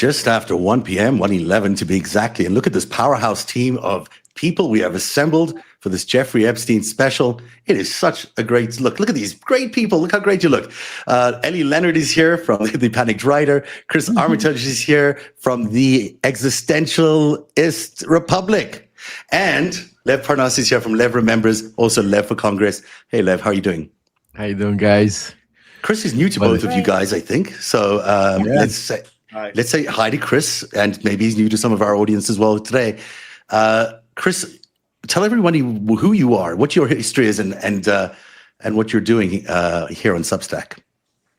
just after 1 p.m., 1:11 to be exactly. And look at this powerhouse team of people we have assembled for this Jeffrey Epstein special. It is such a great look. Look at these great people. Look how great you look. Ellie Leonard is here from The Panicked Writer. Chris Armitage is here from The Existentialist Republic. And Lev Parnas is here from Lev Remembers, also Lev for Congress. Hey, Lev, how are you doing? How you doing, guys? Chris is new to both of you guys, I think. So let's say hi to Chris, and maybe he's new to some of our audience as well today. Chris, tell everybody who you are, what your history is, and what you're doing here on Substack.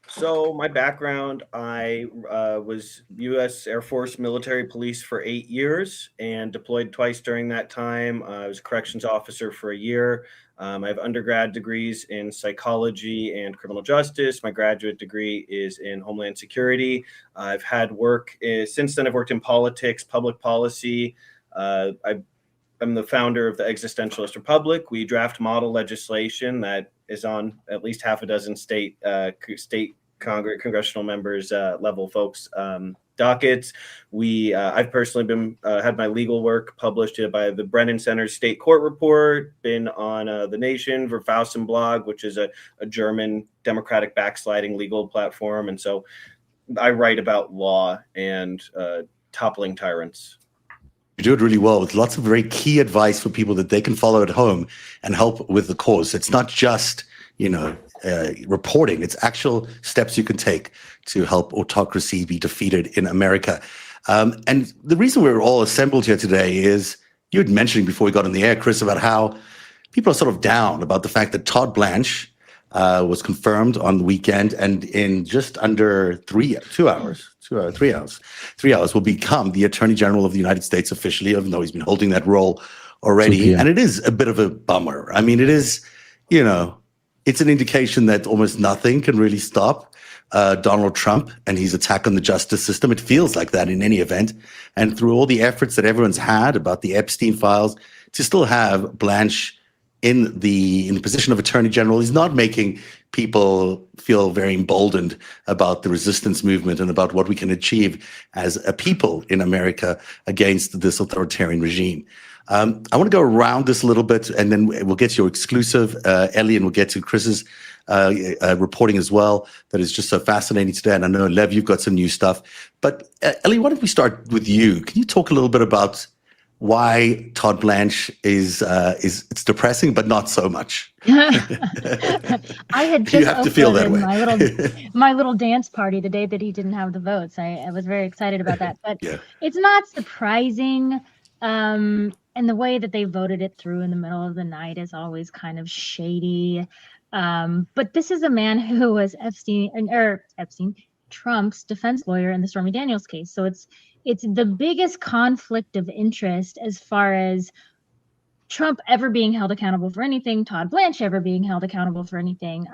So my background, I was U.S. Air Force military police for 8 years and deployed twice during that time. I was a corrections officer for a year. I have undergrad degrees in psychology and criminal justice. My graduate degree is in Homeland Security. I've had work since then. I've worked in politics, public policy. I'm the founder of the Existentialist Republic. We draft model legislation that is on at least half a dozen state congressional members level folks dockets. I've personally been had my legal work published by the Brennan Center State Court Report, been on The Nation, Verfausen blog, which is a German Democratic backsliding legal platform. And so I write about law and toppling tyrants. You do it really well with lots of very key advice for people that they can follow at home and help with the cause. It's not just, reporting. It's actual steps you can take to help autocracy be defeated in America. And the reason we're all assembled here today is you had mentioned before we got on the air, Chris, about how people are sort of down about the fact that Todd Blanche was confirmed on the weekend, and in just under 3 hours will become the Attorney General of the United States officially, even though he's been holding that role already. And it is a bit of a bummer. I mean, it is, it's an indication that almost nothing can really stop Donald Trump and his attack on the justice system. It feels like that in any event. And through all the efforts that everyone's had about the Epstein files, to still have Blanche in the position of Attorney General is not making people feel very emboldened about the resistance movement and about what we can achieve as a people in America against this authoritarian regime. I want to go around this a little bit, and then we'll get to your exclusive, Ellie, and we'll get to Chris's reporting as well. That is just so fascinating today. And I know, Lev, you've got some new stuff. But Ellie, why don't we start with you? Can you talk a little bit about why Todd Blanche is it's depressing, but not so much? I had just my little dance party the day that he didn't have the votes. I was very excited about that, but It's not surprising. And the way that they voted it through in the middle of the night is always kind of shady. But this is a man who was Trump's defense lawyer in the Stormy Daniels case. So it's the biggest conflict of interest as far as Trump ever being held accountable for anything, Todd Blanche ever being held accountable for anything.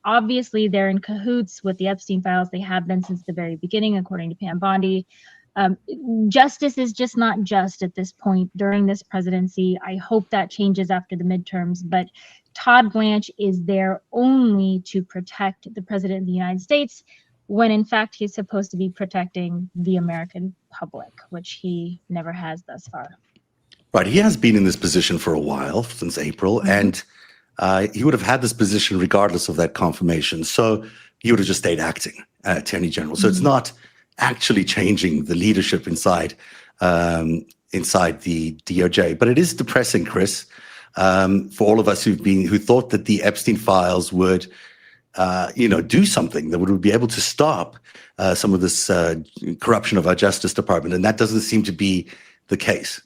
Obviously, they're in cahoots with the Epstein files. They have been since the very beginning, according to Pam Bondi. Justice is just not just at this point during this presidency. I hope that changes after the midterms, but Todd Blanche is there only to protect the president of the United States, when in fact he's supposed to be protecting the American public, which he never has thus far. Right. He has been in this position for a while, since April, and he would have had this position regardless of that confirmation. So he would have just stayed acting Attorney General. So it's not actually changing the leadership inside the DOJ. But it is depressing, Chris, for all of us who thought that the Epstein files would do something that would be able to stop some of this corruption of our Justice Department. And that doesn't seem to be the case.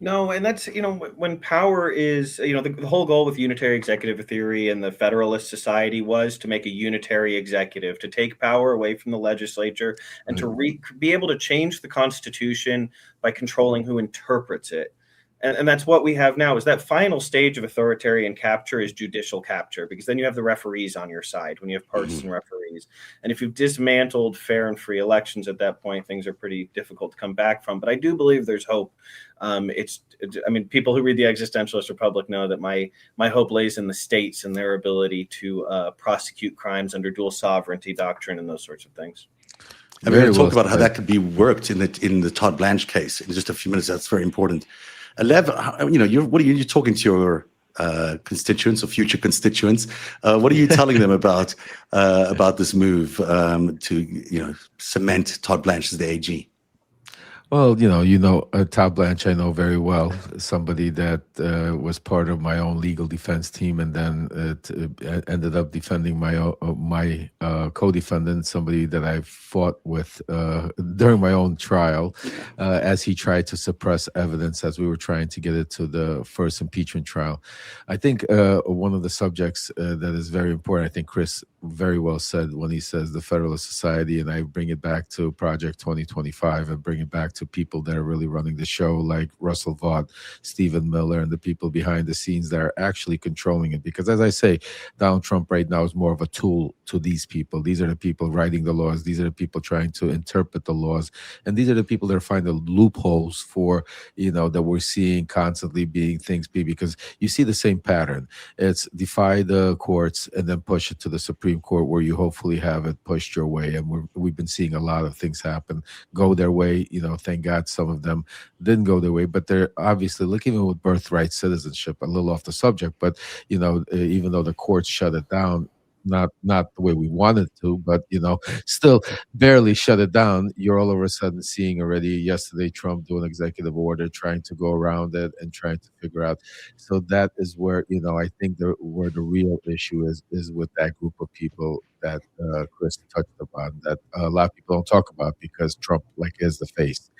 No, and that's, when power is, the whole goal with unitary executive theory and the Federalist Society was to make a unitary executive, to take power away from the legislature and to be able to change the Constitution by controlling who interprets it. And that's what we have now, is that final stage of authoritarian capture is judicial capture, because then you have the referees on your side when you have partisan referees. And if you've dismantled fair and free elections at that point, things are pretty difficult to come back from. But I do believe there's hope. People who read the Existentialist Republic know that my hope lays in the states and their ability to prosecute crimes under dual sovereignty doctrine and those sorts of things. And we're going Very to well talk about how said. that could be worked in the Todd Blanche case in just a few minutes. That's very important. Lev, you're talking to your constituents or future constituents. What are you telling them about this move to cement Todd Blanche as the AG? Well, Todd Blanche, I know very well. Somebody that was part of my own legal defense team, and then ended up defending my co-defendant, somebody that I fought with during my own trial, as he tried to suppress evidence as we were trying to get it to the first impeachment trial. I think one of the subjects that is very important, I think Chris very well said when he says the Federalist Society, and I bring it back to Project 2025 and bring it back to people that are really running the show, like Russell Vaught, Stephen Miller, and the people behind the scenes that are actually controlling it. Because as I say, Donald Trump right now is more of a tool to these people. These are the people writing the laws. These are the people trying to interpret the laws. And these are the people that are finding loopholes for, that we're seeing constantly because you see the same pattern. It's defy the courts and then push it to the Supreme Court, where you hopefully have it pushed your way. And we've been seeing a lot of things happen, go their way. Thank God some of them didn't go their way, but they're obviously, look, even with birthright citizenship, a little off the subject, but even though the courts shut it down, not the way we wanted to, but still barely shut it down. You're all of a sudden seeing already yesterday Trump do an executive order trying to go around it and trying to figure out. So that is where I think where the real issue is with that group of people that Chris touched upon, that a lot of people don't talk about because Trump is the face.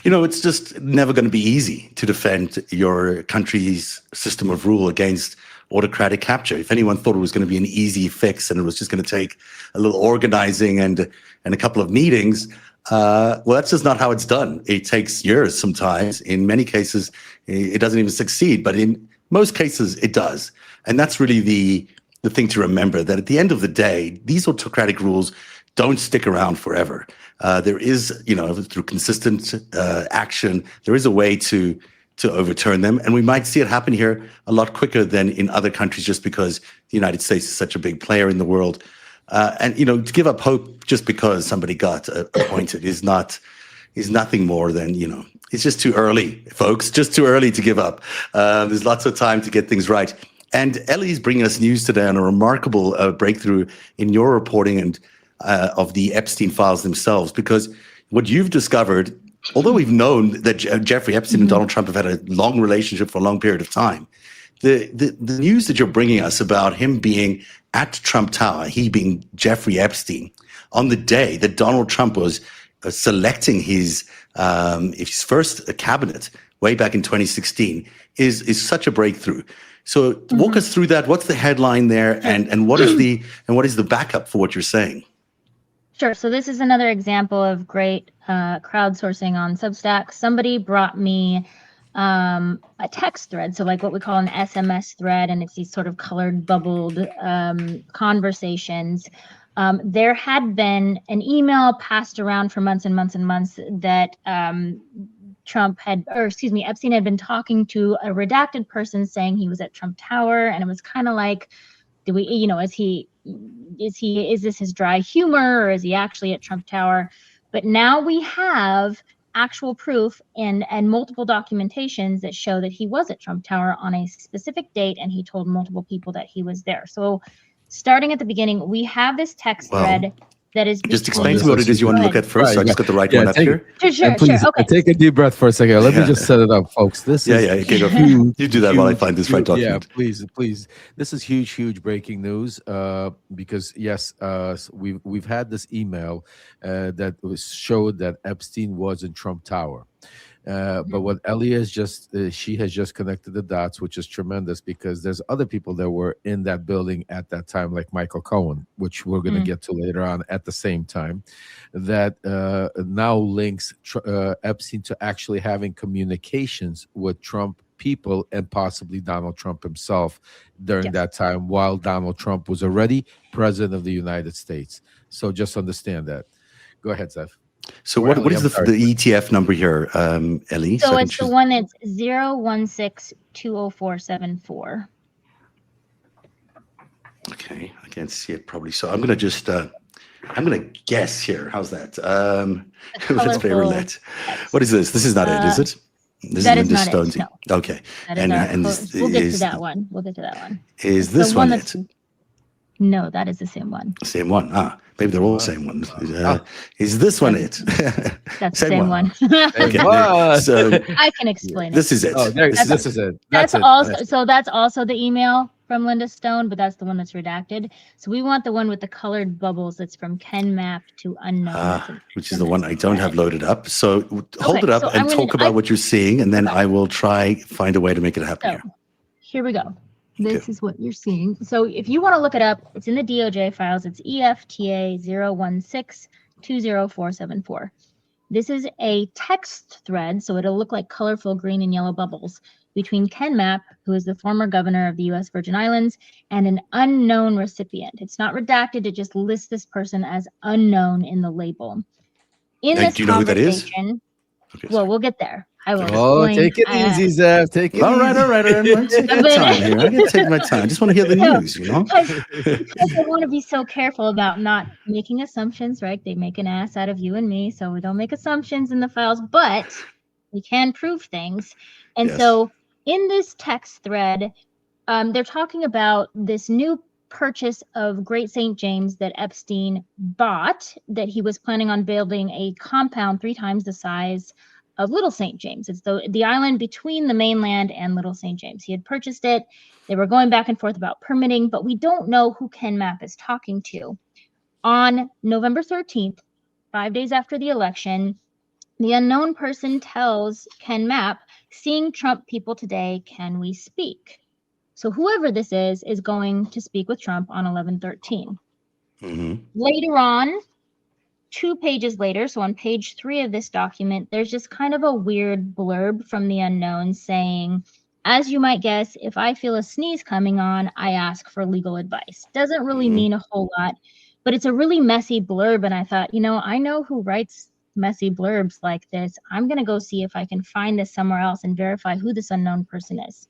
It's just never going to be easy to defend your country's system of rule against autocratic capture. If anyone thought it was going to be an easy fix and it was just going to take a little organizing and a couple of meetings, well, that's just not how it's done. It takes years sometimes. In many cases, it doesn't even succeed, but in most cases, it does. And that's really the thing to remember, that at the end of the day, these autocratic rules don't stick around forever. There is, through consistent action, there is a way to overturn them. And we might see it happen here a lot quicker than in other countries, just because the United States is such a big player in the world. And to give up hope just because somebody got appointed is nothing more than, it's just too early, folks, just too early to give up. There's lots of time to get things right. And Ellie's bringing us news today on a remarkable breakthrough in your reporting and of the Epstein files themselves, because what you've discovered, although we've known that Jeffrey Epstein and Donald Trump have had a long relationship for a long period of time, the news that you're bringing us about him being at Trump Tower, he being Jeffrey Epstein, on the day that Donald Trump was selecting his first cabinet way back in 2016, is such a breakthrough. So walk us through that. What's the headline there, and what is the backup for what you're saying? Sure. So this is another example of great crowdsourcing on Substack. Somebody brought me a text thread, so like what we call an SMS thread, and it's these sort of colored, bubbled conversations. There had been an email passed around for months and months and months that Epstein had been talking to a redacted person saying he was at Trump Tower, and it was kind of like, is this his dry humor, or is he actually at Trump Tower? But now we have actual proof and multiple documentations that show that he was at Trump Tower on a specific date, and he told multiple people that he was there. So starting at the beginning, we have this text thread that is just explain to me what it is you want to look at first. Right, so I just got the right one up here. Sure, please, okay. Take a deep breath for a second. Let me just set it up, folks. This is Okay, go huge, you do that while I find this right document. Yeah, please. This is huge breaking news. Because yes, we've had this email that showed that Epstein was in Trump Tower. But what Ellie has she has just connected the dots, which is tremendous, because there's other people that were in that building at that time, like Michael Cohen, which we're going to get to later on at the same time, that now links Epstein to actually having communications with Trump people and possibly Donald Trump himself during that time, while Donald Trump was already president of the United States. So just understand that. Go ahead, Zeph. So what is the ETF number here, Ellie? So it's the one that's 016-20474. Okay, I can't see it probably. So I'm going to just I'm going to guess here. How's that? A Let's pay colorful roulette. text. What is this? This is not it, is it? This That is is Linda not it, Stone's. no. Okay. That is our we'll get to is, that one. We'll get to that one. is It's the this one that's- it? No, that is the same one. Same one. Maybe they're all the same ones. Is this one it? That's the same one. Okay. So I can explain this it. is it. Oh, this is it. That's it. also so that's also the email from Linda Stone, but that's the one that's redacted. So we want the one with the colored bubbles that's from Ken Mapp to unknown. Which is the one I don't have loaded up. So hold it up so and talk about what you're seeing, and then I will try find a way to make it happen. So here we go. This is what you're seeing. So if you want to look it up, it's in the DOJ files. It's EFTA 016-20474. This is a text thread, so it'll look like colorful green and yellow bubbles, between Ken Mapp, who is the former governor of the U.S. Virgin Islands, and an unknown recipient. It's not redacted. It just lists this person as unknown in the label. In this do you know who that is? Okay, well, we'll get there. I will. Oh, take it easy, Zev. Take it all right. easy. I'm going to take my time here. I'm going to take my time. I just want to hear the news, Because I want to be so careful about not making assumptions, right? They make an ass out of you and me, so we don't make assumptions in the files, but we can prove things. And so in this text thread, they're talking about this new purchase of Great St. James that Epstein bought, that he was planning on building a compound 3 times the size of Little St. James. It's the island between the mainland and Little St. James. He had purchased it. They were going back and forth about permitting, but we don't know who Ken Mapp is talking to. On November 13th, 5 days after the election, the unknown person tells Ken Mapp, "Seeing Trump people today, can we speak?" So whoever this is going to speak with Trump on 11/13. Later on, 2 pages later, so on page 3 of this document, there's just kind of a weird blurb from the unknown saying, "As you might guess, if I feel a sneeze coming on, I ask for legal advice." Doesn't really mean a whole lot, but it's a really messy blurb. And I thought, I know who writes messy blurbs like this. I'm going to go see if I can find this somewhere else and verify who this unknown person is.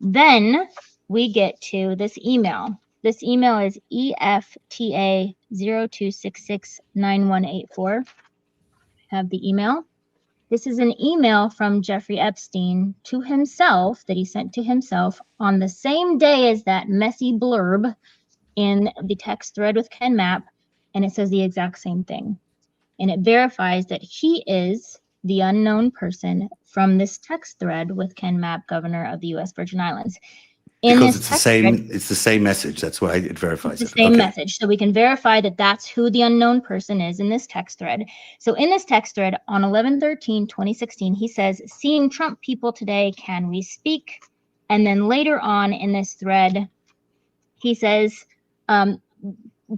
Then we get to this email. This email is EFTA 02669184. Have the email. This is an email from Jeffrey Epstein to himself that he sent to himself on the same day as that messy blurb in the text thread with Ken Mapp, and it says the exact same thing. And it verifies that he is the unknown person from this text thread with Ken Mapp, governor of the U.S. Virgin Islands. Because it's the same message. That's why it verifies it's the same message. So we can verify that that's who the unknown person is in this text thread. So in this text thread on 11/13/2016, he says, "Seeing Trump people today, can we speak?" And then later on in this thread, he says,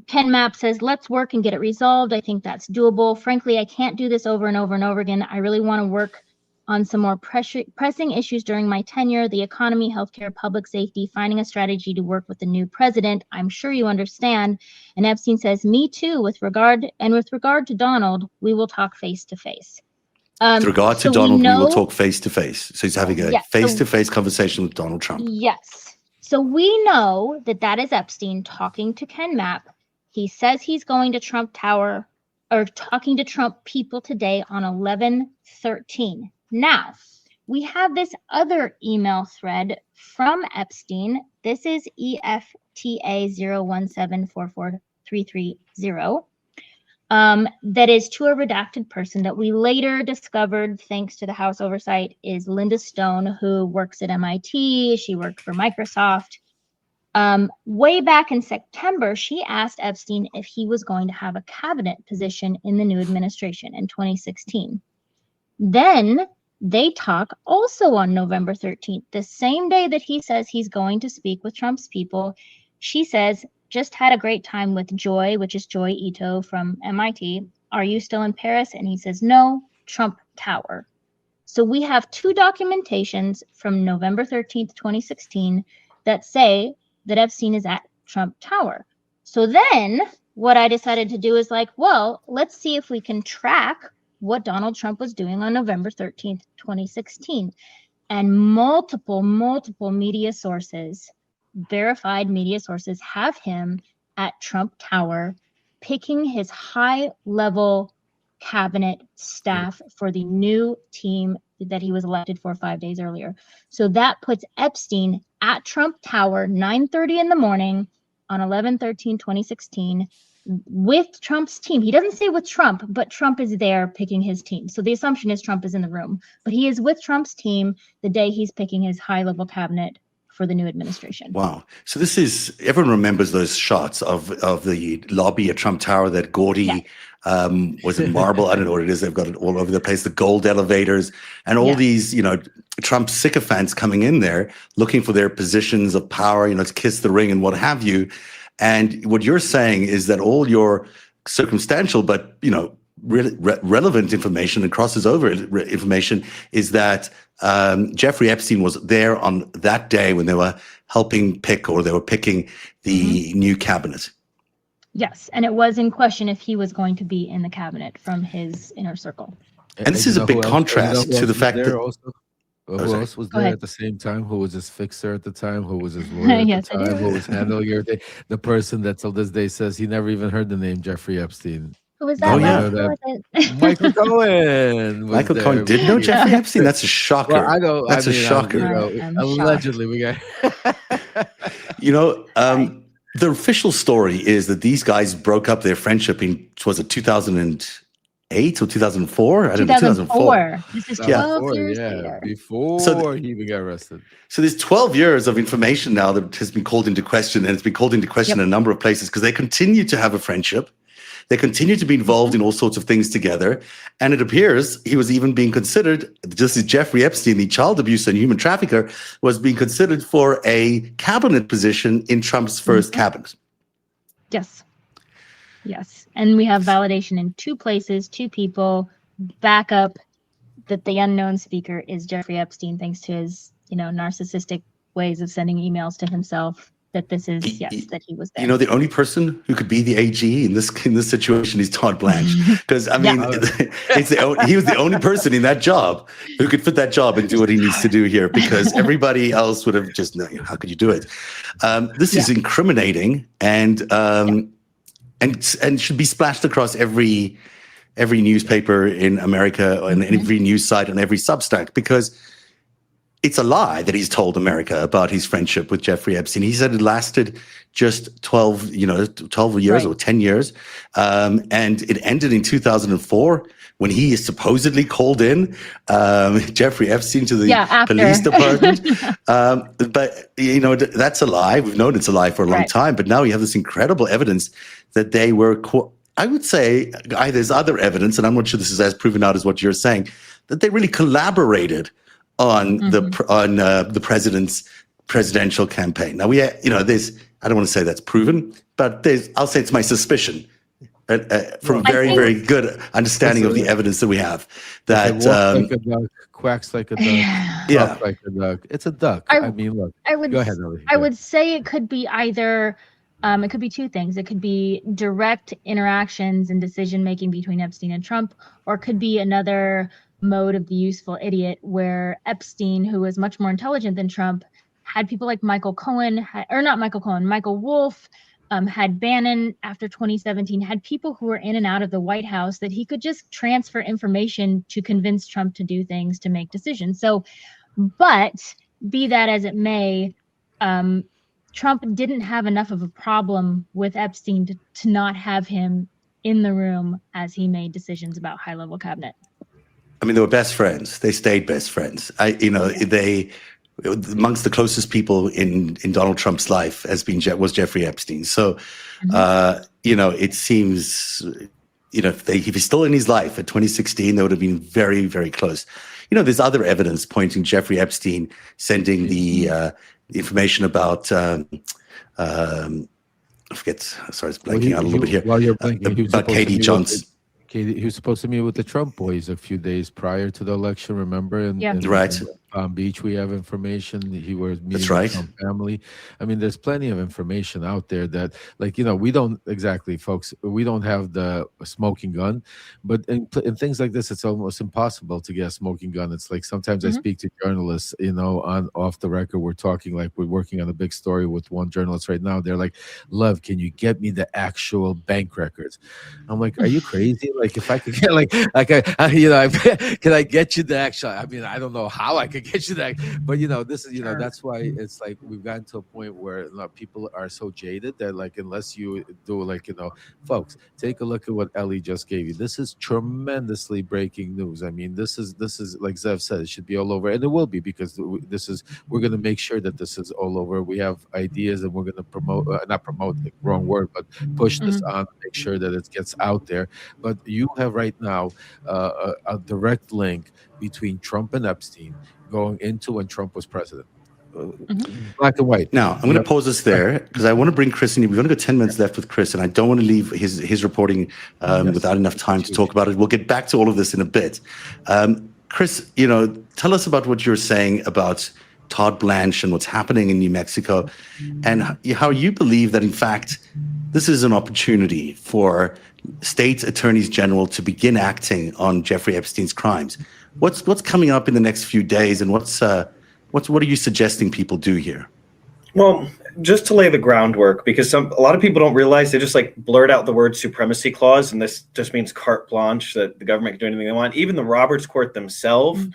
Ken Mapp says, "Let's work and get it resolved. I think that's doable. Frankly, I can't do this over and over and over again. I really want to work on some more pressing issues during my tenure: the economy, healthcare, public safety, finding a strategy to work with the new president. I'm sure you understand." And Epstein says, "Me too, with regard to Donald, we will talk face to face." With regard to Donald, we will talk face to face. So he's having a face-to-face conversation with Donald Trump. Yes. So we know that is Epstein talking to Ken Mapp. He says he's going to Trump Tower, or talking to Trump people today on 11/13. Now, we have this other email thread from Epstein. This is EFTA 017443330. That is to a redacted person that we later discovered, thanks to the House oversight, is Linda Stone, who works at MIT. She worked for Microsoft. Way back in September, she asked Epstein if he was going to have a cabinet position in the new administration in 2016. Then they talk also on November 13th, the same day that he says he's going to speak with Trump's people. She says, "Just had a great time with Joy," which is Joy Ito from MIT. "Are you still in Paris?" And he says, "No, Trump Tower." So we have 2 documentations from November 13th, 2016 that say that Epstein is at Trump Tower. So then what I decided to do is let's see if we can track what Donald Trump was doing on November 13th, 2016. And multiple media sources, verified media sources, have him at Trump Tower picking his high-level cabinet staff for the new team that he was elected for 5 days earlier. So that puts Epstein at Trump Tower, 9:30 in the morning on 11/13/2016, with Trump's team. He doesn't say with Trump, but Trump is there picking his team. So the assumption is Trump is in the room, but he is with Trump's team the day he's picking his high-level cabinet for the new administration. Wow. So this is, everyone remembers those shots of the lobby at Trump Tower, that gaudy, was it marble? I don't know what it is. They've got it all over the place, the gold elevators and all these, Trump sycophants coming in there looking for their positions of power, to kiss the ring and what have you. And what you're saying is that all your circumstantial, but, relevant information and crosses over information is that Jeffrey Epstein was there on that day when they were helping pick, or they were picking the new cabinet. Yes, and it was in question if he was going to be in the cabinet from his inner circle. And this is a big contrast to the fact that who else was there at the same time? Who was his fixer at the time? Who was his lawyer at the time? Who was handling your day? The person that till this day says he never even heard the name Jeffrey Epstein. Who was that? Michael Cohen. Michael Cohen did know Jeffrey Epstein? That's a shocker. Well, I know. That's a shocker. Allegedly, we got. The official story is that these guys broke up their friendship in, was it 2008 or 2004? I don't know, 2004. This is 12 years later. Before he even got arrested. So there's 12 years of information now that has been called into question, and it's been called into question in a number of places because they continue to have a friendship. They continue to be involved in all sorts of things together. And it appears he was even being considered, just as Jeffrey Epstein, the child abuser and human trafficker, was being considered for a cabinet position in Trump's first cabinet. Yes. Yes. And we have validation in two places, two people, back up that the unknown speaker is Jeffrey Epstein, thanks to his, narcissistic ways of sending emails to himself. That this is that he was there. The only person who could be the AG in this situation is Todd Blanche, because he was the only person in that job who could fit that job and do what he needs to do here, because everybody else would have just, how could you do it? This is incriminating and should be splashed across every newspaper in America and every news site on every Substack, because it's a lie that he's told America about his friendship with Jeffrey Epstein. He said it lasted just 12 years or 10 years. And it ended in 2004 when he supposedly called in Jeffrey Epstein to the police department. But, that's a lie. We've known it's a lie for a long time. But now we have this incredible evidence that they were, I would say, there's other evidence, and I'm not sure this is as proven out as what you're saying, that they really collaborated on the president's presidential campaign. Now there's, I don't want to say that's proven, but I'll say it's my suspicion from a very, very good understanding of the evidence that we have. That like a duck, quacks like a duck, talks like a duck. It's a duck. Look. Go ahead, Ellie. I would say it could be either. It could be two things. It could be direct interactions and decision making between Epstein and Trump, or it could be another mode of the useful idiot where Epstein, who was much more intelligent than Trump, had people like Michael Wolff, had Bannon after 2017, had people who were in and out of the White House that he could just transfer information to convince Trump to do things, to make decisions. So, but be that as it may, Trump didn't have enough of a problem with Epstein to not have him in the room as he made decisions about high-level cabinet. They were best friends. They stayed best friends. They amongst the closest people in Donald Trump's life was Jeffrey Epstein. So, it seems, if he's still in his life at 2016, they would have been very, very close. There's other evidence pointing Jeffrey Epstein sending the information about, I forget, sorry, it's blanking out a little bit here. While you're blanking, about Katie Johnson. He was supposed to meet with the Trump boys a few days prior to the election, remember? Right. Palm Beach, we have information. He was meeting That's with right. some family. I mean, there's plenty of information out there that, like, we don't exactly, folks, we don't have the smoking gun, but in things like this, it's almost impossible to get a smoking gun. It's like sometimes I Mhm. speak to journalists, on off the record, we're talking like we're working on a big story with one journalist right now. They're like, "Love, can you get me the actual bank records?" I'm like, "Are you crazy? Like, if I could get can I get you the actual? I mean, I don't know how I could get you that, but this is Sure. that's why it's like we've gotten to a point where people are so jaded that, like, unless you do, like, folks, take a look at what Ellie just gave you. This is tremendously breaking news. I mean, this is like Zev said, it should be all over, and it will be, because we're going to make sure that this is all over. We have ideas, and we're going to promote, not promote, like, wrong word, but push this Mhm. on, make sure that it gets out there. But you have right now a direct link between Trump and Epstein going into when Trump was president. Mhm. Black and white. Now, I'm going to pause us there because I want to bring Chris in. We've only got 10 minutes left with Chris, and I don't want to leave his reporting Yes, without enough it's time to talk huge. about it. We'll get back to all of this in a bit. Chris, tell us about what you're saying about Todd Blanche and what's happening in New Mexico, and how you believe that, in fact, this is an opportunity for state attorneys general to begin acting on Jeffrey Epstein's crimes. What's coming up in the next few days, and what are you suggesting people do here? Well, just to lay the groundwork, because a lot of people don't realize, they just like blurt out the word supremacy clause, and this just means carte blanche, that the government can do anything they want. Even the Roberts Court themselves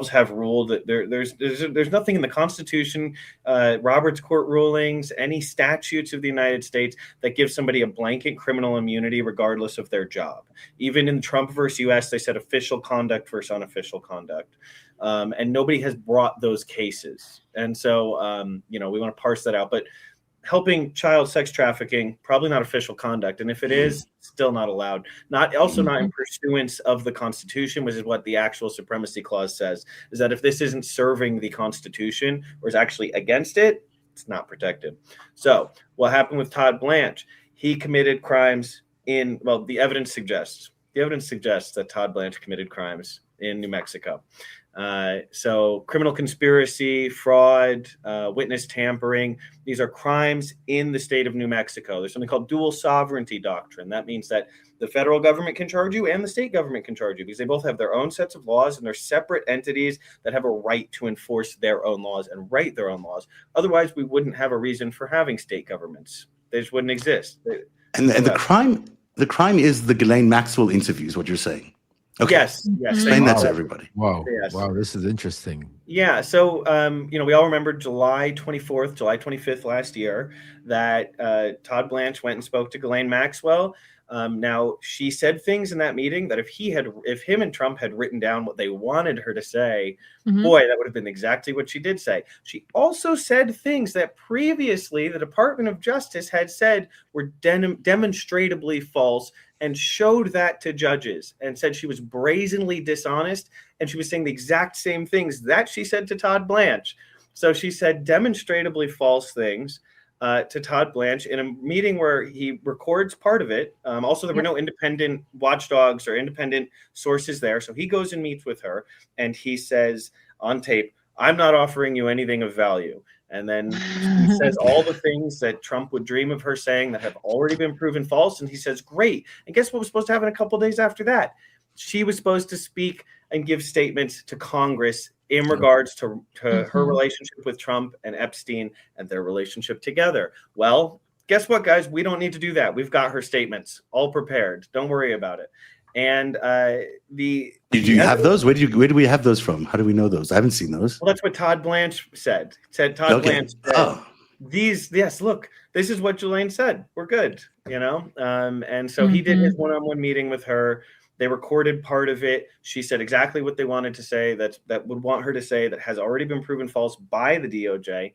have ruled that there's nothing in the Constitution, Roberts Court rulings, any statutes of the United States that give somebody a blanket criminal immunity regardless of their job. Even in Trump versus U.S., they said official conduct versus unofficial conduct. And nobody has brought those cases. And so, we want to parse that out. But helping child sex trafficking, probably not official conduct. And if it is, still not allowed. Not in pursuance of the Constitution, which is what the actual supremacy clause says, is that if this isn't serving the Constitution or is actually against it, it's not protected. So what happened with Todd Blanche? He committed crimes the evidence suggests that Todd Blanche committed crimes in New Mexico. So criminal conspiracy, fraud, witness tampering, these are crimes in the state of New Mexico. There's something called dual sovereignty doctrine. That means that the federal government can charge you and the state government can charge you, because they both have their own sets of laws, and they're separate entities that have a right to enforce their own laws and write their own laws. Otherwise, we wouldn't have a reason for having state governments. They just wouldn't exist. And the crime is the Ghislaine Maxwell interviews, what you're saying. Okay. Yes. Explain that to everybody. Wow. Yes. Wow, this is interesting. Yeah. So, we all remember July 24th, July 25th last year that Todd Blanche went and spoke to Ghislaine Maxwell. Now, she said things in that meeting that if him and Trump had written down what they wanted her to say, boy, that would have been exactly what she did say. She also said things that previously the Department of Justice had said were demonstrably false, and showed that to judges and said she was brazenly dishonest. And she was saying the exact same things that she said to Todd Blanche. So she said demonstrably false things to Todd Blanche in a meeting where he records part of it. Also, there were no independent watchdogs or independent sources there. So he goes and meets with her, and he says on tape, "I'm not offering you anything of value." And then he says all the things that Trump would dream of her saying that have already been proven false. And he says, great. And guess what was supposed to happen a couple of days after that? She was supposed to speak and give statements to Congress in regards to her relationship with Trump and Epstein and their relationship together. Well, guess what, guys? We don't need to do that. We've got her statements all prepared. Don't worry about it. And did you have those? Where do we have those from? How do we know those? I haven't seen those. Well, that's what Todd Blanche said. Blanche said, look, this is what Ghislaine said. We're good, And so he did his one-on-one meeting with her. They recorded part of it. She said exactly what they wanted to say, that would want her to say, that has already been proven false by the DOJ.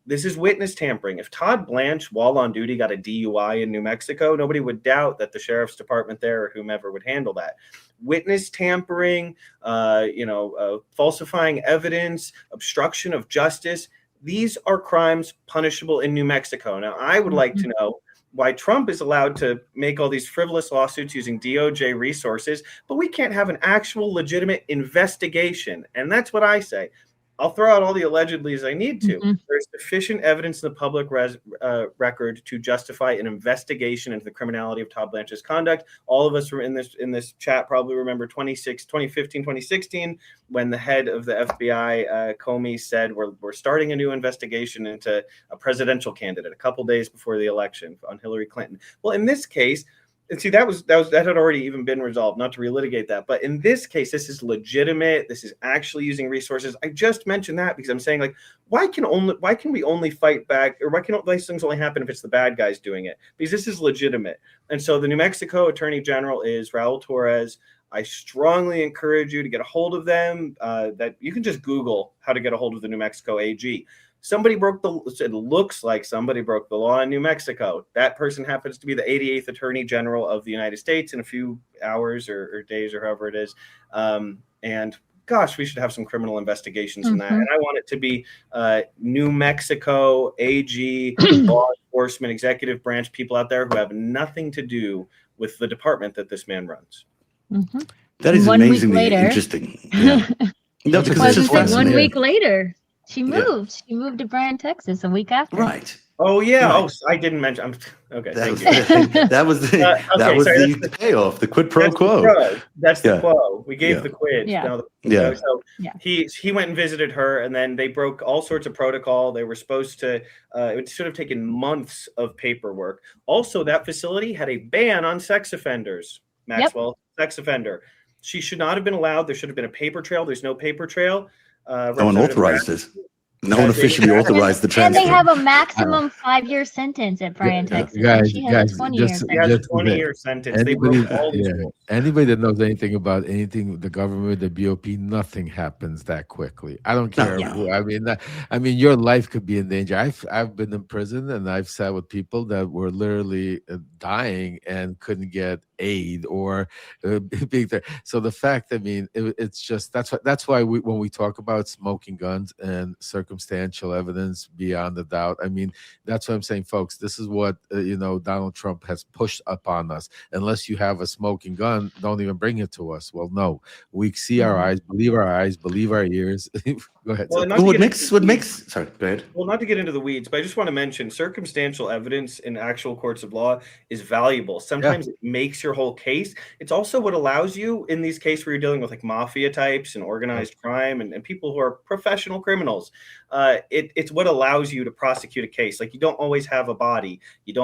This is witness tampering. If Todd Blanche, while on duty, got a DUI in New Mexico, nobody would doubt that the sheriff's department there or whomever would handle that. Witness tampering, falsifying evidence, obstruction of justice. These are crimes punishable in New Mexico. Now, I would like to know why Trump is allowed to make all these frivolous lawsuits using DOJ resources, but we can't have an actual legitimate investigation. And that's what I say. I'll throw out all the allegedly as I need to. Mhm. There's sufficient evidence in the public record to justify an investigation into the criminality of Todd Blanche's conduct. All of us in this chat probably remember 2015, 2016, when the head of the FBI, Comey, said we're starting a new investigation into a presidential candidate a couple days before the election on Hillary Clinton. Well, in this case, and see, that had already even been resolved, not to relitigate that. But in this case, this is legitimate. This is actually using resources. I just mentioned that because I'm saying, like, why can we only fight back, or why can these things only happen if it's the bad guys doing it? Because this is legitimate. And so the New Mexico Attorney General is Raul Torres. I strongly encourage you to get a hold of them. That you can just Google how to get a hold of the New Mexico AG. It looks like somebody broke the law in New Mexico. That person happens to be the 88th Attorney General of the United States in a few hours or days or however it is. And gosh, we should have some criminal investigations in that. And I want it to be New Mexico AG, law enforcement, executive branch people out there who have nothing to do with the department that this man runs. That is amazingly interesting. Yeah. No, because it's just 1 week later. She moved. Yeah. She moved to Bryan, Texas, a week after. Right. Oh yeah. Right. Oh, I didn't mention. Okay. That was the payoff, the quid pro quo. That's the quo. We gave the quid. Yeah. So he went and visited her, and then they broke all sorts of protocol. They were supposed to. It should have taken months of paperwork. Also, that facility had a ban on sex offenders. Maxwell, sex offender. She should not have been allowed. There should have been a paper trail. There's no paper trail. No one authorized this. No one officially authorized the transfer. And they have a maximum 5-year sentence at Bryan, Texas. Guys, She has a 20-year sentence. Anybody that knows anything about anything, the government, the BOP, nothing happens that quickly. I don't care. I mean, your life could be in danger. I've been in prison, and I've sat with people that were literally dying and couldn't get aid or being there. So the fact, I mean, it's just that's why when we talk about smoking guns and circumstantial evidence beyond a doubt, I mean, that's what I'm saying, folks. This is what Donald Trump has pushed upon us. Unless you have a smoking gun, don't even bring it to us. Well, no, we see our eyes, believe our ears. Go ahead. Well, sorry, go ahead. Well, not to get into the weeds, but I just want to mention circumstantial evidence in actual courts of law is valuable. Sometimes it makes your whole case. It's also what allows you in these cases where you're dealing with like mafia types and organized crime and people who are professional criminals. It's what allows you to prosecute a case. Like, you don't always have a body.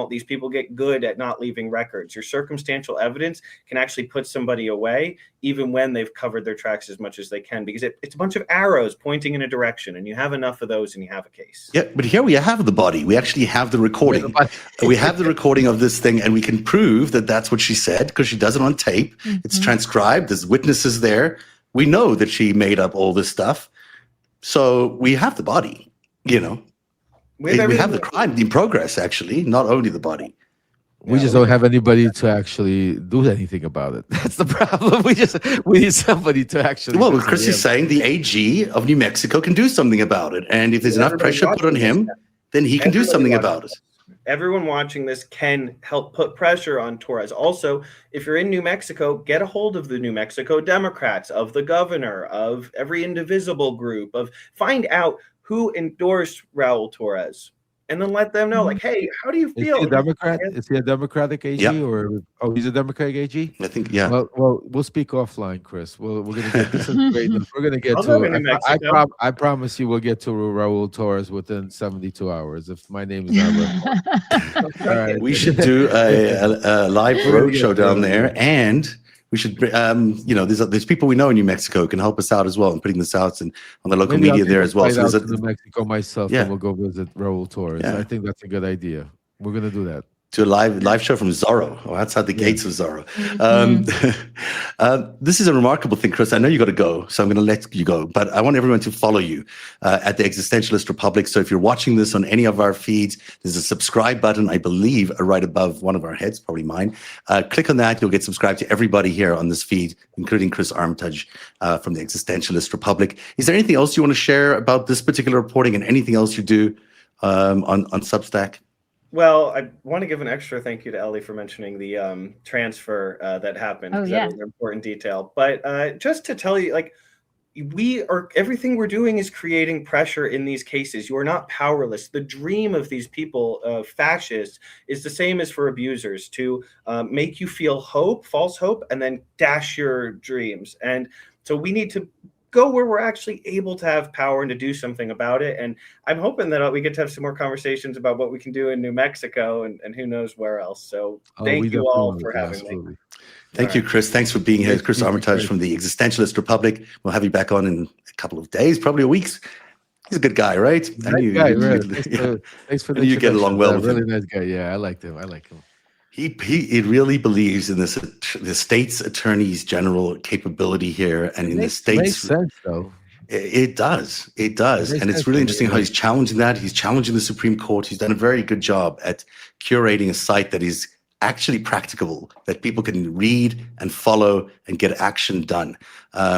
These people get good at not leaving records. Your circumstantial evidence can actually put somebody away even when they've covered their tracks as much as they can, because it's a bunch of arrows pointing in a direction, and you have enough of those and you have a case. Yeah, but here we have the body. We actually have the recording. We have the recording of this thing, and we can prove that that's what she said because she does it on tape. It's transcribed. There's witnesses there. We know that she made up all this stuff. So we have the body, we have the crime in progress, actually, not only the body. We just don't have anybody to actually do anything about it. That's the problem. We need somebody to actually. Well, Chris is saying the AG of New Mexico can do something about it. And if there's enough pressure put on him, then he can do something about it. Everyone watching this can help put pressure on Torres. Also, if you're in New Mexico, get a hold of the New Mexico Democrats, of the governor, of every indivisible group, find out who endorsed Raul Torres. And then let them know, like, hey, how do you feel? Is he a Democrat? Is he a Democratic AG he's a Democratic AG? I think, yeah. Well, we'll speak offline, Chris. We're gonna get this is great. We're gonna get to. I promise you, we'll get to Raul Torres within 72 hours. If my name is not All right, we should do a live roadshow down there, and we should, there's people we know in New Mexico who can help us out as well in putting this out and on the local media there as well. So to New Mexico myself, and we'll go visit Raul Torres. I think that's a good idea. We're gonna do that. To a live show from Zorro, outside the gates of Zorro. This is a remarkable thing, Chris. I know you got to go, so I'm going to let you go. But I want everyone to follow you at the Existentialist Republic. So if you're watching this on any of our feeds, there's a subscribe button, I believe, right above one of our heads, probably mine. Click on that. You'll get subscribed to everybody here on this feed, including Chris Armitage from the Existentialist Republic. Is there anything else you want to share about this particular reporting and anything else you do on Substack? Well, I want to give an extra thank you to Ellie for mentioning the transfer that happened, Oh because that yeah. was an important detail. But just to tell you, like, everything we're doing is creating pressure in these cases. You are not powerless. The dream of these people, fascists, is the same as for abusers, to make you feel hope, false hope, and then dash your dreams. And so we need to go where we're actually able to have power and to do something about it. And I'm hoping that we get to have some more conversations about what we can do in New Mexico and who knows where else. So thank you all for having me. Thank you, Chris. Thanks for being here. Chris Armitage from the Existentialist Republic. We'll have you back on in a couple of days, probably a week. He's a good guy, right? Nice guy, right? Thanks for the you get along well with really him. Nice guy. Yeah, I liked him. He really believes in the state's attorneys general capability here, and in the state's. Makes sense, though. It does, and it's really interesting how he's challenging that. He's challenging the Supreme Court. He's done a very good job at curating a site that is actually practicable, that people can read and follow and get action done,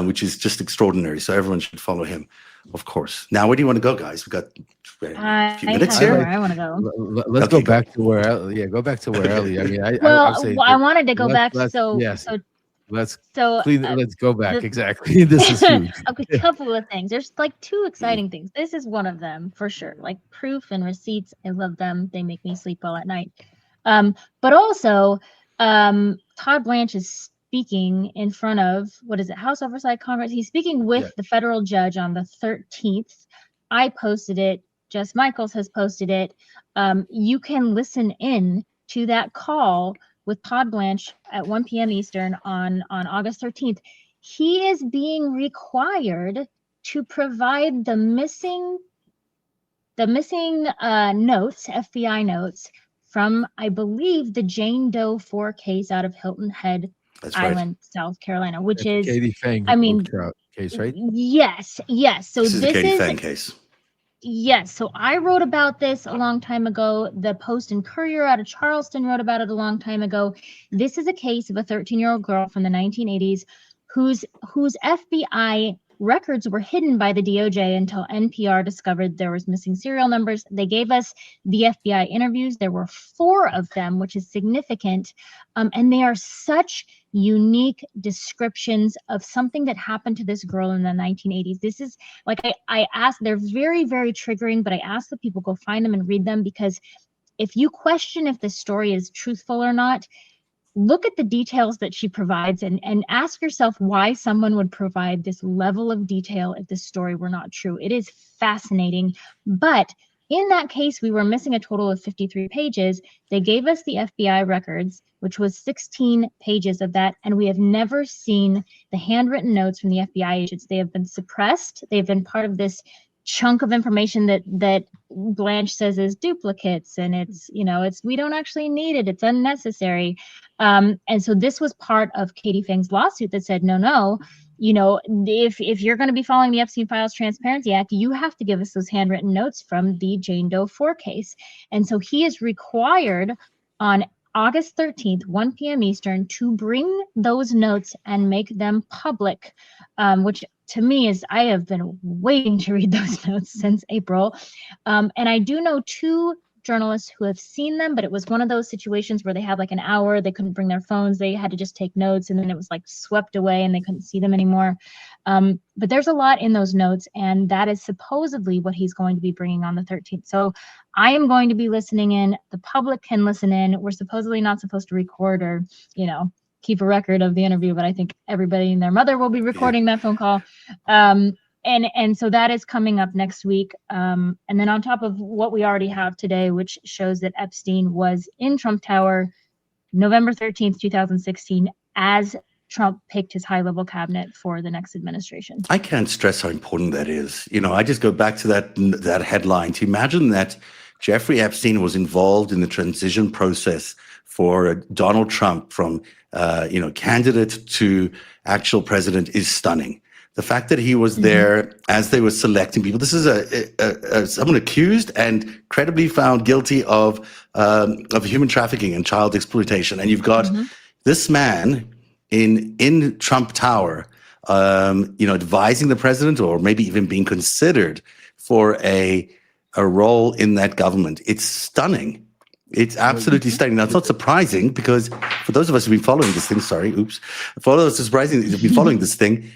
which is just extraordinary. So everyone should follow him, of course. Now, where do you want to go, guys? We've got a few minutes here. I want to go. Let's go back to where Ellie. Yeah, go back to where Ellie. I mean, I wanted to go back. Let's go back. Exactly. This is huge. A couple of things. There's like two exciting things. This is one of them for sure. Like proof and receipts. I love them. They make me sleep well at night. But also, Todd Blanche is speaking in front of, House Oversight Congress. He's speaking with the federal judge on the 13th. I posted it. Jess Michaels has posted it. You can listen in to that call with Todd Blanche at 1 p.m. Eastern on August 13th. He is being required to provide the missing notes, FBI notes, from, I believe, the Jane Doe 4 case out of Hilton Head Island, South Carolina, which is Katie Fang case, right? Yes. So this is the Katie Fang case. Yes. So I wrote about this a long time ago. The Post and Courier out of Charleston wrote about it a long time ago. This is a case of a 13-year-old girl from the 1980s whose FBI records were hidden by the DOJ until NPR discovered there was missing serial numbers. They gave us the FBI interviews. There were 4 of them, which is significant. And they are such unique descriptions of something that happened to this girl in the 1980s. This is like, I asked, they're very, very triggering, but I asked the people, go find them and read them, because if you question if the story is truthful or not, look at the details that she provides and ask yourself why someone would provide this level of detail if the story were not true. It is fascinating. But in that case, we were missing a total of 53 pages. They gave us the FBI records, which was 16 pages of that. And we have never seen the handwritten notes from the FBI agents. They have been suppressed. They've been part of this chunk of information that Blanche says is duplicates, and it's we don't actually need it, it's unnecessary. And so this was part of Katie Fang's lawsuit that said, no, if you're going to be following the Epstein Files Transparency Act, you have to give us those handwritten notes from the Jane Doe 4 case. And so he is required on August 13th, 1 p.m. Eastern, to bring those notes and make them public, which to me is, I have been waiting to read those notes since April. And I do know 2 journalists who have seen them, but it was one of those situations where they had like an hour, they couldn't bring their phones, they had to just take notes, and then it was like swept away and they couldn't see them anymore. But there's a lot in those notes, and that is supposedly what he's going to be bringing on the 13th. So I am going to be listening in. The public can listen in. We're supposedly not supposed to record or, keep a record of the interview, but I think everybody and their mother will be recording that phone call. And so that is coming up next week. And then on top of what we already have today, which shows that Epstein was in Trump Tower November 13th, 2016, as Trump picked his high-level cabinet for the next administration. I can't stress how important that is. I just go back to that headline. To imagine that Jeffrey Epstein was involved in the transition process for Donald Trump from candidate to actual president is stunning. The fact that he was there as they were selecting people. This is someone accused and credibly found guilty of human trafficking and child exploitation. And you've got this man in Trump Tower, advising the president, or maybe even being considered for a role in that government. It's stunning. It's absolutely stunning. That's not surprising because for those of us who've been following this thing, for those who've been following this thing,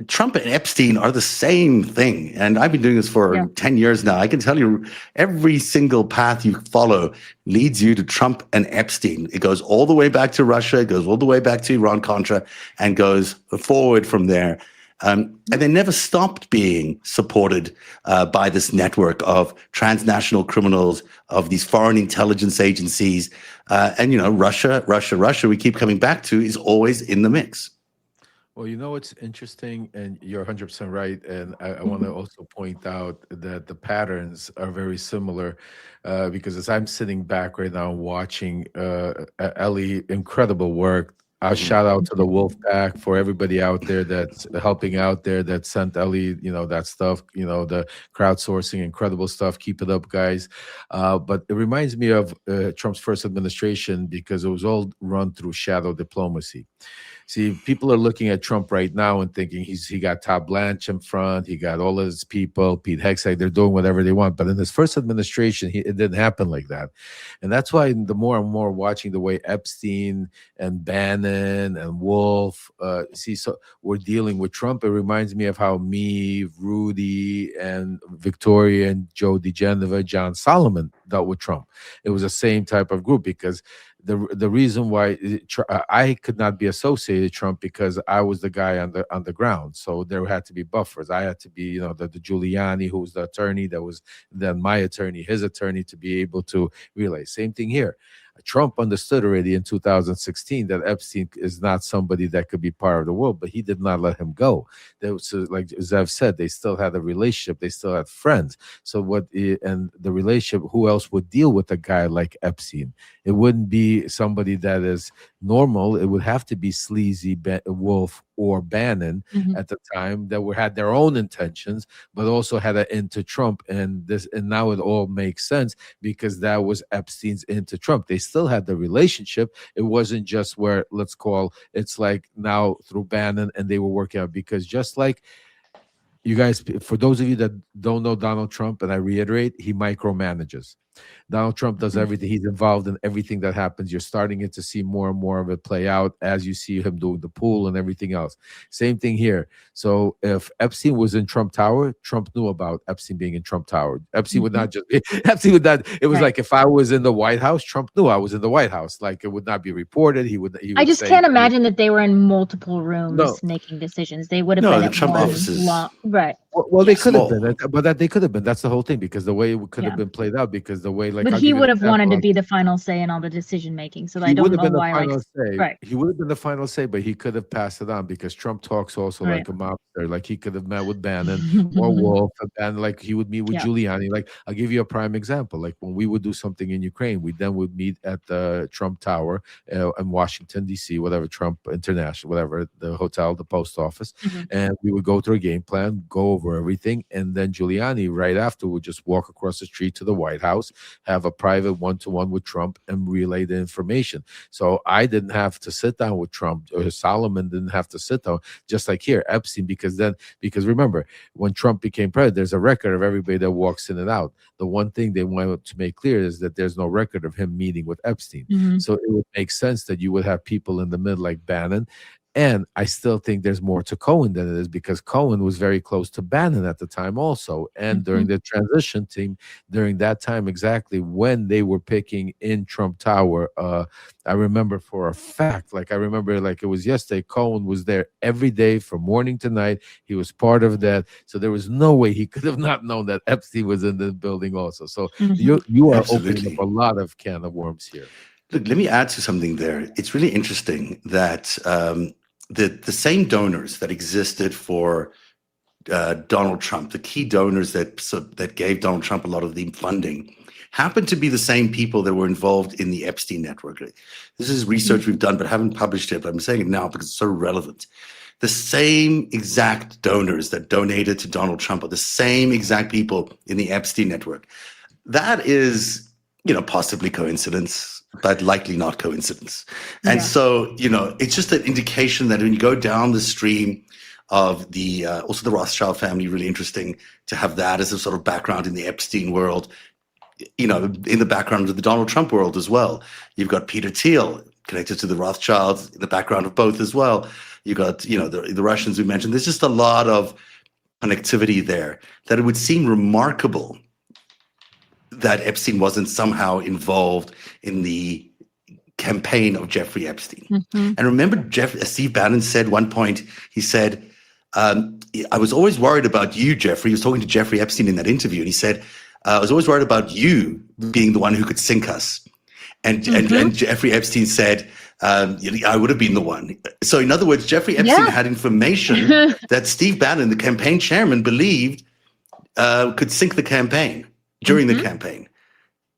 Trump and Epstein are the same thing. And I've been doing this for 10 years now. I can tell you every single path you follow leads you to Trump and Epstein. It goes all the way back to Russia, it goes all the way back to Iran-Contra, and goes forward from there. And they never stopped being supported by this network of transnational criminals, of these foreign intelligence agencies. And, Russia, we keep coming back to, is always in the mix. Well, it's interesting, and you're 100% right. And I want to also point out that the patterns are very similar because as I'm sitting back right now watching Ellie, incredible work. I'll shout out to the Wolfpack for everybody out there that's helping out there that sent Ellie, that stuff, the crowdsourcing, incredible stuff. Keep it up, guys. But it reminds me of Trump's first administration because it was all run through shadow diplomacy. See, people are looking at Trump right now and thinking he got Todd Blanche in front, he got all of his people, Pete Hegseth, they're doing whatever they want. But in his first administration, it didn't happen like that. And that's why the more and more watching the way Epstein and Bannon and Wolf, so we're dealing with Trump, it reminds me of how me, Rudy, and Victoria and Joe DeGeneva, John Solomon dealt with Trump. It was the same type of group because the reason why I could not be associated Trump because I was the guy on the ground, so there had to be buffers. I had to be, the Giuliani, who was the attorney, that was then my attorney, his attorney, to be able to relay. Same thing here. Trump understood already in 2016 that Epstein is not somebody that could be part of the world, but he did not let him go. Like as I've said, they still had a relationship, they still had friends. So and the relationship, who else would deal with a guy like Epstein? It wouldn't be somebody that is normal. It would have to be sleazy Wolf or Bannon at the time that had their own intentions, but also had an into Trump. And now it all makes sense because that was Epstein's into Trump. They still had the relationship. It wasn't just where it's like now through Bannon and they were working out, because just like you guys, for those of you that don't know Donald Trump, and I reiterate, he micromanages. Donald Trump does everything. He's involved in everything that happens. You're starting to see more and more of it play out as you see him doing the pool and everything else. Same thing here. So if Epstein was in Trump Tower, Trump knew about Epstein being in Trump Tower. Epstein would not just, Epstein would not, it was like if I was in the White House, Trump knew I was in the White House. Like it would not be reported. He would I just can't imagine that they were in multiple rooms making decisions. They would have been the at Trump one offices. right. Well, they could have been, but that they could have been. That's the whole thing, because the way it could have been played out, because the way, like, but he would have wanted to be the final say in all the decision making. So I don't know why. He would have been the final say, but he could have passed it on because Trump talks also like a mobster. Like he could have met with Bannon or Wolf, and like he would meet with Giuliani. Like I'll give you a prime example. Like when we would do something in Ukraine, we then would meet at the Trump Tower in Washington D.C., whatever, Trump International, whatever, the hotel, the post office, and we would go through a game plan, go over everything, and then Giuliani right after would just walk across the street to the White House, have a private one-to-one with Trump, and relay the information. So I didn't have to sit down with Trump, or Solomon didn't have to sit down, just like here, Epstein, because remember, when Trump became president, there's a record of everybody that walks in and out. The one thing they wanted to make clear is that there's no record of him meeting with Epstein. So it would make sense that you would have people in the middle like Bannon. And I still think there's more to Cohen than it is, because Cohen was very close to Bannon at the time also. And during the transition team, during that time exactly when they were picking in Trump Tower, I remember for a fact, like I remember like it was yesterday, Cohen was there every day from morning to night. He was part of that. So there was no way he could have not known that Epstein was in the building also. So you are opening up a lot of can of worms here. Look, let me add to something there. It's really interesting that the same donors that existed for Donald Trump, the key donors that gave Donald Trump a lot of the funding, happened to be the same people that were involved in the Epstein network. This is research we've done, but haven't published it. But I'm saying it now because it's so relevant. The same exact donors that donated to Donald Trump are the same exact people in the Epstein network. That is, possibly coincidence, but likely not coincidence. And so, it's just an indication that when you go down the stream of also the Rothschild family, really interesting to have that as a sort of background in the Epstein world. you know, in the background of the Donald Trump world as well. You've got Peter Thiel connected to the Rothschilds in the background of both as well. You got, you know, the Russians we mentioned. There's just a lot of connectivity there that it would seem remarkable that Epstein wasn't somehow involved in the campaign of Jeffrey Epstein. Mm-hmm. And remember, Steve Bannon said one point, he said, I was always worried about you, Jeffrey. He was talking to Jeffrey Epstein in that interview, and he said, I was always worried about you being the one who could sink us. And Jeffrey Epstein said, I would have been the one. So in other words, Jeffrey Epstein had information that Steve Bannon, the campaign chairman, believed could sink the campaign during the campaign.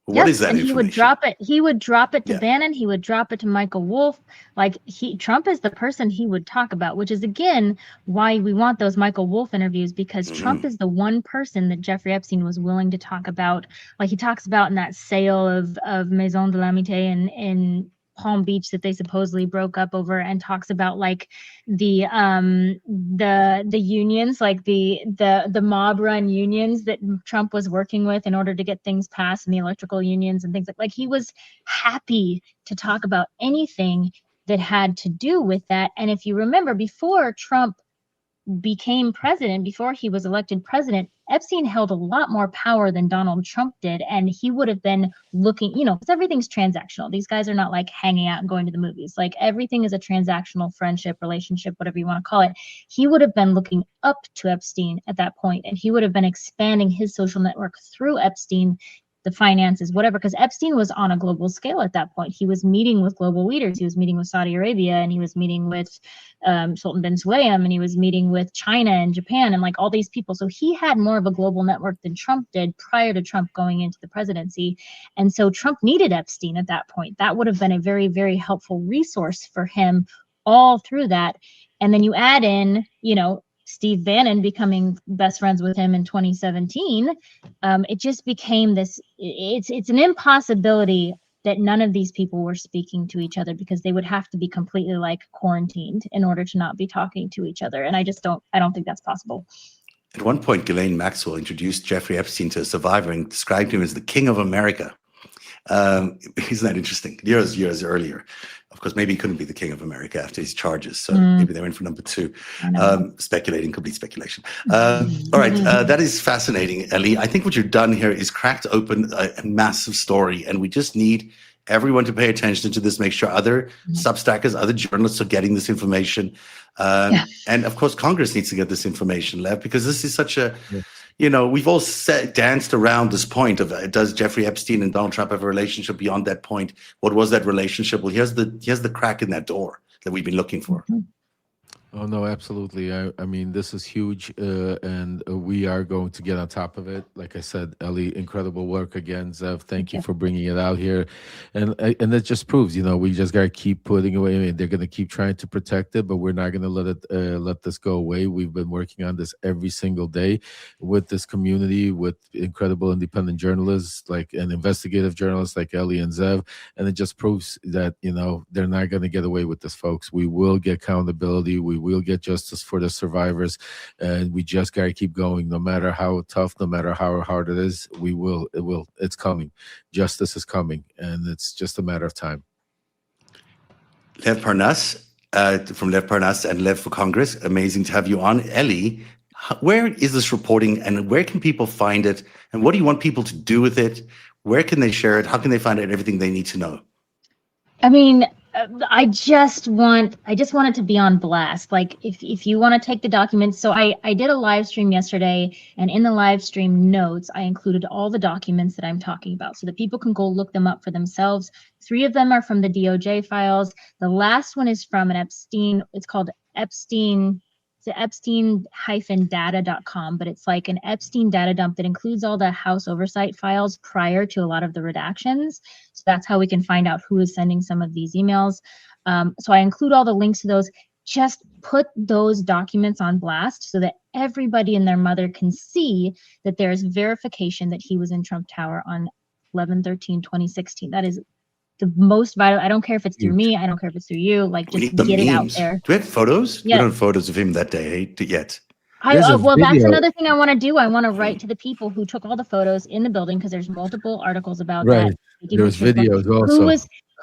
What is that information? He would drop it to Yeah. Bannon. He would drop it to Michael Wolff. Like Trump is the person he would talk about, which is again why we want those Michael Wolff interviews, because Trump is the one person that Jeffrey Epstein was willing to talk about. Like he talks about in that sale of Maison de l'Amitié in Palm Beach that they supposedly broke up over, and talks about like the unions, like the mob run unions that Trump was working with in order to get things passed, and the electrical unions and things like he was happy to talk about anything that had to do with that. And if you remember, before Trump became president, before he was elected president, Epstein held a lot more power than Donald Trump did. And he would have been looking, you know, because everything's transactional. These guys are not like hanging out and going to the movies. Like everything is a transactional friendship, relationship, whatever you want to call it. He would have been looking up to Epstein at that point, and he would have been expanding his social network through Epstein, the finances, whatever, because Epstein was on a global scale at that point. He was meeting with global leaders. He was meeting with Saudi Arabia, and he was meeting with Sultan bin Sulayem, and he was meeting with China and Japan and like all these people. So he had more of a global network than Trump did prior to Trump going into the presidency. And so Trump needed Epstein at that point. That would have been a very, very helpful resource for him all through that. And then you add in, you know, Steve Bannon becoming best friends with him in 2017, it just became this, it's an impossibility that none of these people were speaking to each other, because they would have to be completely like quarantined in order to not be talking to each other. And I don't think that's possible. At one point, Ghislaine Maxwell introduced Jeffrey Epstein to a survivor and described him as the king of America. Isn't that interesting? Years earlier. Of course, maybe he couldn't be the king of America after his charges, so maybe they went for number 2. Speculating, complete speculation. All right, that is fascinating, Ellie. I think what you've done here is cracked open a massive story, and we just need everyone to pay attention to this, make sure other Substackers, other journalists are getting this information. And of course, Congress needs to get this information, Lev, because this is such a... You know, we've all danced around this point of does Jeffrey Epstein and Donald Trump have a relationship beyond that point? What was that relationship? Well, here's the crack in that door that we've been looking for. Oh, no, absolutely. I mean, this is huge, and we are going to get on top of it. Like I said, Ellie, incredible work again. Zev, thank you for bringing it out here. And it just proves, you know, we just got to keep putting away. I mean, they're going to keep trying to protect it, but we're not going to let this go away. We've been working on this every single day with this community, with incredible independent journalists, like and investigative journalists like Ellie and Zev. And it just proves that, you know, they're not going to get away with this, folks. We will get accountability. We will get justice for the survivors, and we just got to keep going. No matter how tough, no matter how hard it is, it's coming. Justice is coming, and it's just a matter of time. Lev Parnas, from Lev Parnas and Lev for Congress, amazing to have you on. Ellie, where is this reporting, and where can people find it, and what do you want people to do with it? Where can they share it? How can they find out everything they need to know? I mean, I just want it to be on blast. Like if you want to take the documents. So I did a live stream yesterday, and in the live stream notes, I included all the documents that I'm talking about so that people can go look them up for themselves. 3 of them are from the DOJ files. The last one is from an Epstein. It's called Epstein. It's Epstein-data.com, but it's like an Epstein data dump that includes all the House oversight files prior to a lot of the redactions. So that's how we can find out who is sending some of these emails. So I include all the links to those. Just put those documents on blast so that everybody and their mother can see that there is verification that he was in Trump Tower on 11/13/2016. That is the most vital. I don't care if it's through me. I don't care if it's through you. Like, just get it out there. Do we have photos? Yeah. We don't have photos of him that day yet. Well, that's video. another thing I want to do. I want to write to the people who took all the photos in the building, because there's multiple articles about Right. that. There's videos also.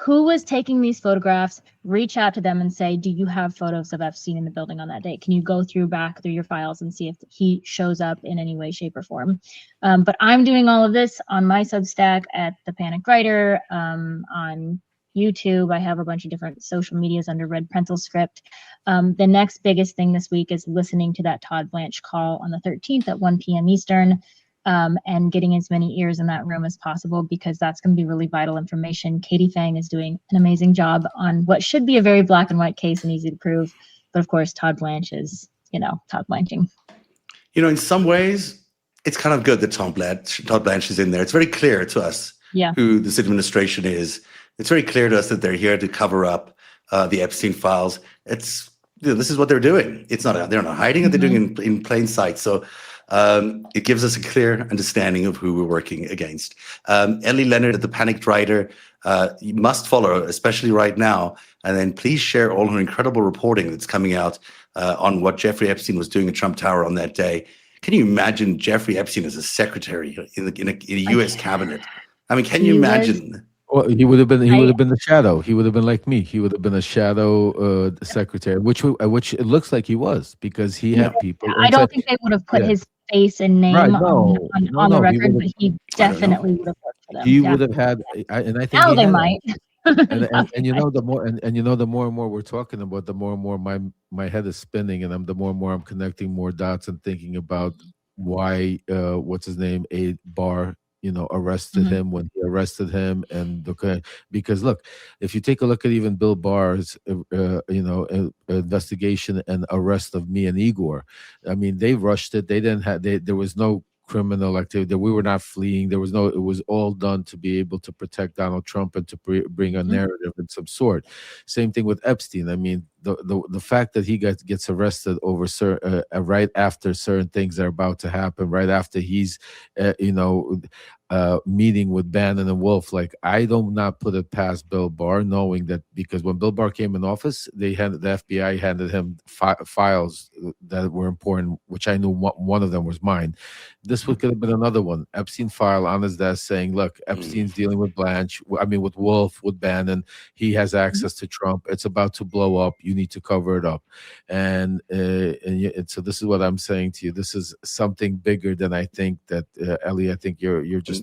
Who was taking these photographs? Reach out to them and say, do you have photos of Epstein in the building on that day? Can you go back through your files and see if he shows up in any way, shape, or form? But I'm doing all of this on my Substack at The Panicked Writer, on YouTube. I have a bunch of different social medias under Red Pencil Script. The next biggest thing this week is listening to that Todd Blanche call on the 13th at 1 p.m. Eastern, and getting as many ears in that room as possible, because that's going to be really vital information. Katie Fang is doing an amazing job on what should be a very black and white case and easy to prove. But of course, Todd Blanche is, Todd Blanching. In some ways, it's kind of good that Todd Blanche is in there. It's very clear to us who this administration is. It's very clear to us that they're here to cover up the Epstein files. This is what they're doing. They're not hiding it. They're doing it in plain sight. So it gives us a clear understanding of who we're working against. Ellie Leonard at The Panicked Writer, you must follow, especially right now. And then please share all her incredible reporting that's coming out on what Jeffrey Epstein was doing at Trump Tower on that day. Can you imagine Jeffrey Epstein as a secretary in a U.S. cabinet? I mean, can you imagine? Well, he would have been the shadow. He would have been like me. He would have been a shadow secretary, which it looks like he was, because he had people. I don't think they would have put his face and name on the record, but he definitely would have worked for them. He would have had, and I think now they might. and the more and more we're talking about, the more and more my head is spinning, and the more and more I'm connecting more dots and thinking about why what's his name, Abe Barr, arrested him when he arrested him. And because look, if you take a look at even Bill Barr's investigation and arrest of me and Igor, I mean, they rushed it. They didn't have there was no criminal activity. We were not fleeing. It was all done to be able to protect Donald Trump and to bring a narrative of some sort. Same thing with Epstein. I mean, the fact that he gets arrested over right after certain things are about to happen, right after he's meeting with Bannon and Wolf, like, I do not put it past Bill Barr, knowing that, because when Bill Barr came in office, the FBI handed him files that were important, which I knew one of them was mine. This could have been another one. Epstein file on his desk saying, look, Epstein's dealing with with Wolf, with Bannon. He has access to Trump. It's about to blow up. You need to cover it up. And so this is what I'm saying to you. This is something bigger than I think that, Ellie, I think you're just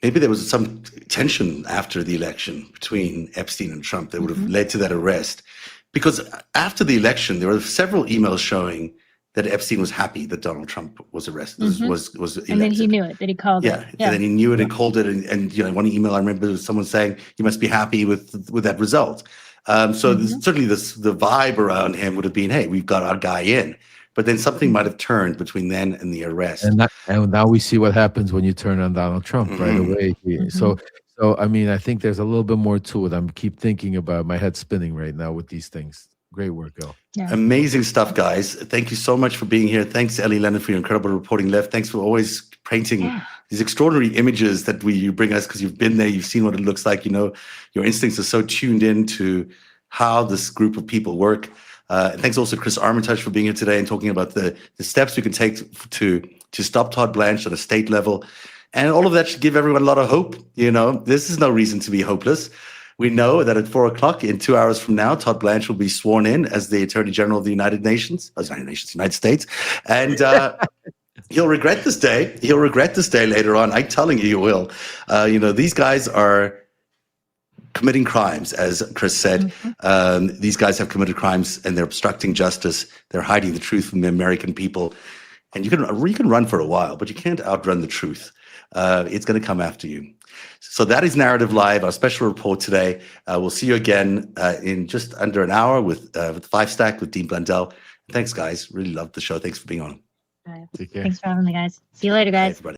maybe there was some tension after the election between Epstein and Trump that would have led to that arrest. Because after the election, there were several emails showing that Epstein was happy that Donald Trump was arrested, was elected. And then he knew it, that he called it. And then he knew it and called it. And one email I remember was someone saying, you must be happy with that result. So certainly the vibe around him would have been, hey, we've got our guy in. But then something might have turned between then and the arrest. And now we see what happens when you turn on Donald Trump right away. So I mean, I think there's a little bit more to it. Keep thinking about, my head spinning right now with these things. Great work, El. Yeah. Amazing stuff, guys. Thank you so much for being here. Thanks, Ellie Leonard, for your incredible reporting. Lev, thanks for always painting these extraordinary images that you bring us, because you've been there, you've seen what it looks like. Your instincts are so tuned in to how this group of people work. Thanks also to Chris Armitage for being here today and talking about the steps we can take to stop Todd Blanche at a state level. And all of that should give everyone a lot of hope. This is no reason to be hopeless. We know that at 4:00 in 2 hours from now, Todd Blanche will be sworn in as the Attorney General of the United States. And he'll regret this day. He'll regret this day later on. I'm telling you, he will. These guys are committing crimes, as Chris said. These guys have committed crimes, and they're obstructing justice. They're hiding the truth from the American people. And you can run for a while, but you can't outrun the truth. It's going to come after you. So that is Narrative Live, our special report today. We'll see you again in just under an hour with 5Stack with Dean Blundell. Thanks, guys. Really loved the show. Thanks for being on. Take care. Thanks for having me, guys. See you later, guys. Hey, everybody.